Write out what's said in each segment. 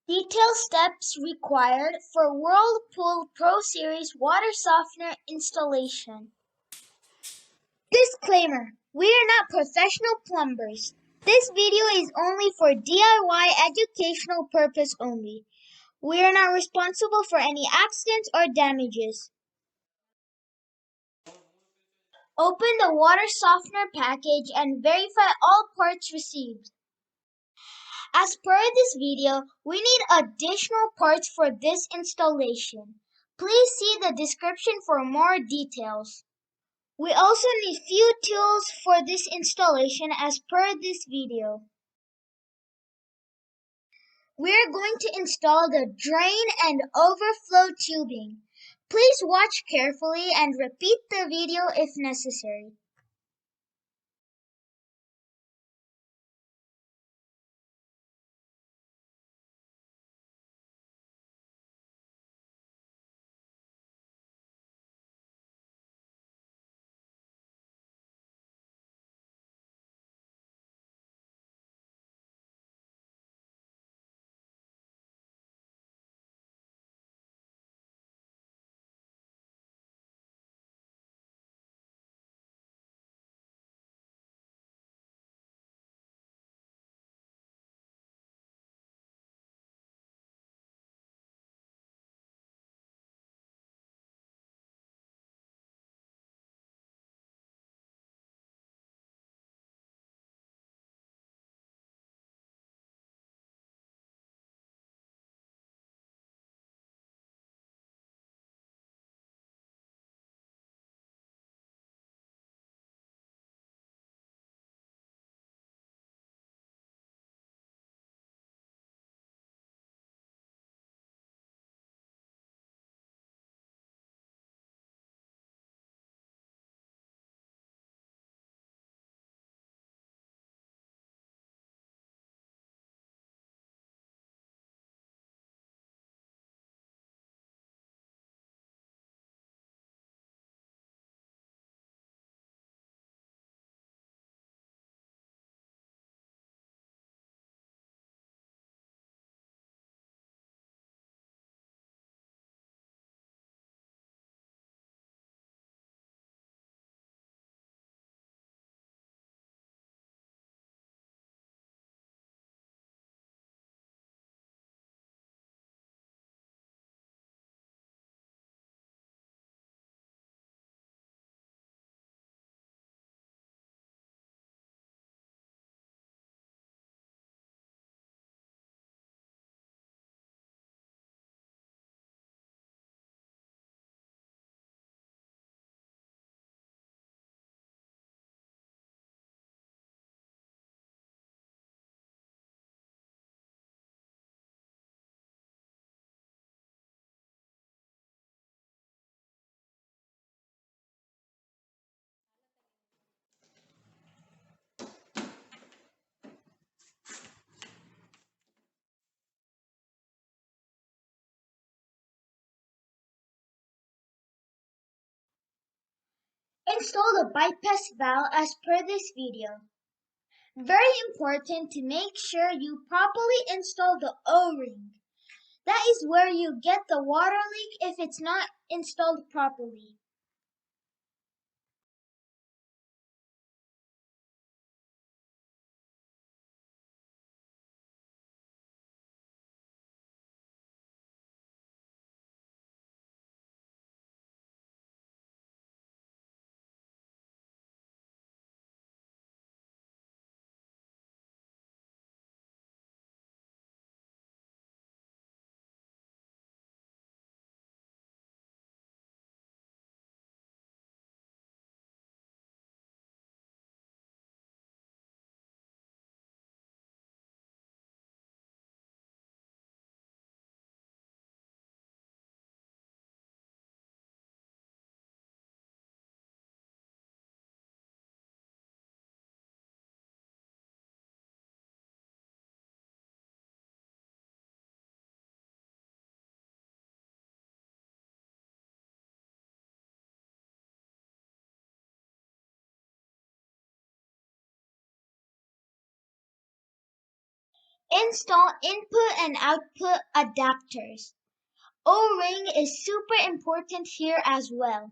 Detailed steps required for Whirlpool Pro Series water softener installation. Disclaimer: we are not professional plumbers. This video is only for DIY educational purpose only. We are not responsible for any accidents or damages. Open the water softener package and verify all parts received. As per this video, we need additional parts for this installation. Please see the description for more details. We also need few tools for this installation as per this video. We are going to install the drain and overflow tubing. Please watch carefully and repeat the video if necessary. Install the bypass valve as per this video. Very important to make sure you properly install the O-ring. That is where you get the water leak if it's not installed properly. Install input and output adapters. O-ring is super important here as well.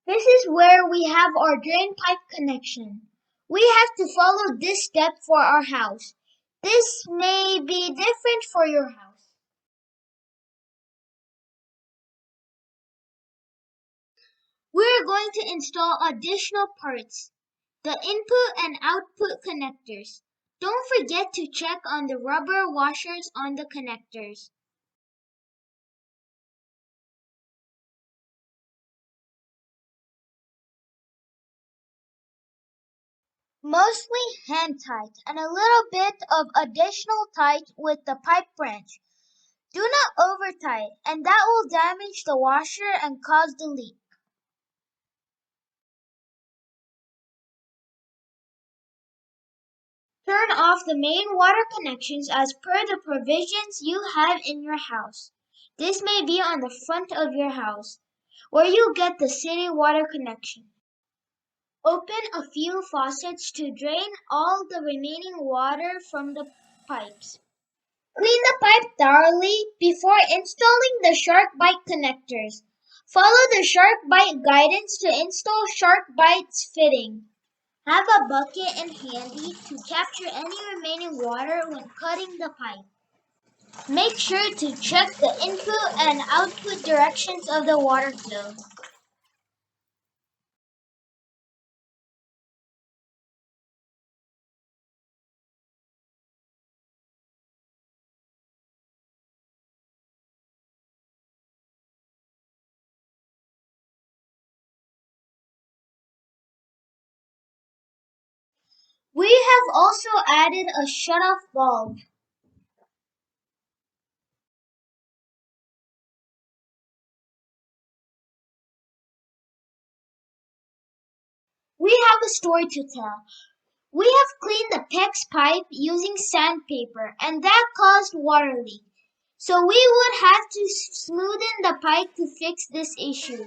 This is where we have our drain pipe connection. We have to follow this step for our house. This may be different for your house. We're going to install additional parts, the input and output connectors. Don't forget to check on the rubber washers on the connectors. Mostly hand tight and a little bit of additional tight with the pipe wrench. Do not over tight, and that will damage the washer and cause the leak. Turn off the main water connections as per the provisions you have in your house. This may be on the front of your house, where you get the city water connection. Open a few faucets to drain all the remaining water from the pipes. Clean the pipe thoroughly before installing the SharkBite connectors. Follow the SharkBite guidance to install SharkBite's fitting. Have a bucket and handy to capture any remaining water when cutting the pipe. Make sure to check the input and output directions of the water flow. We have also added a shutoff valve. We have a story to tell. We have cleaned the PEX pipe using sandpaper, and that caused water leak. So we would have to smoothen the pipe to fix this issue.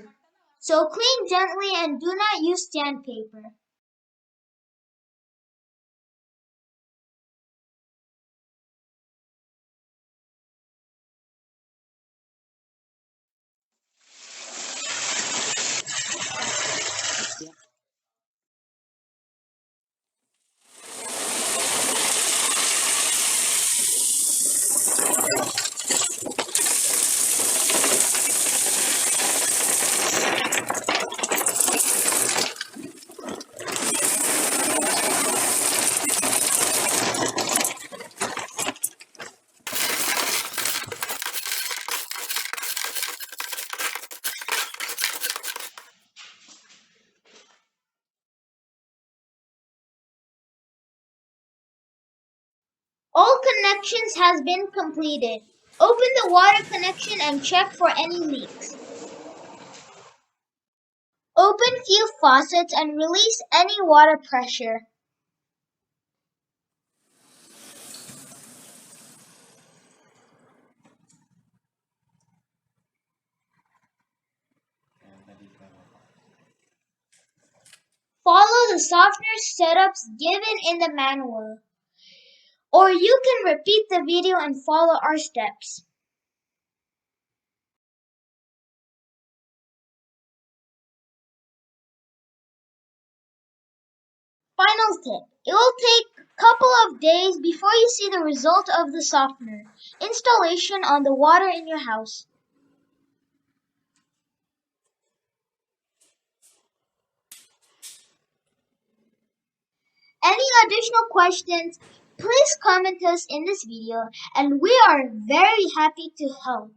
So clean gently and do not use sandpaper. All connections has been completed. Open the water connection and check for any leaks. Open few faucets and release any water pressure. Follow the softener setups given in the manual. Or you can repeat the video and follow our steps. Final tip. It will take a couple of days before you see the result of the softener installation on the water in your house. Any additional questions, please comment us in this video and we are very happy to help.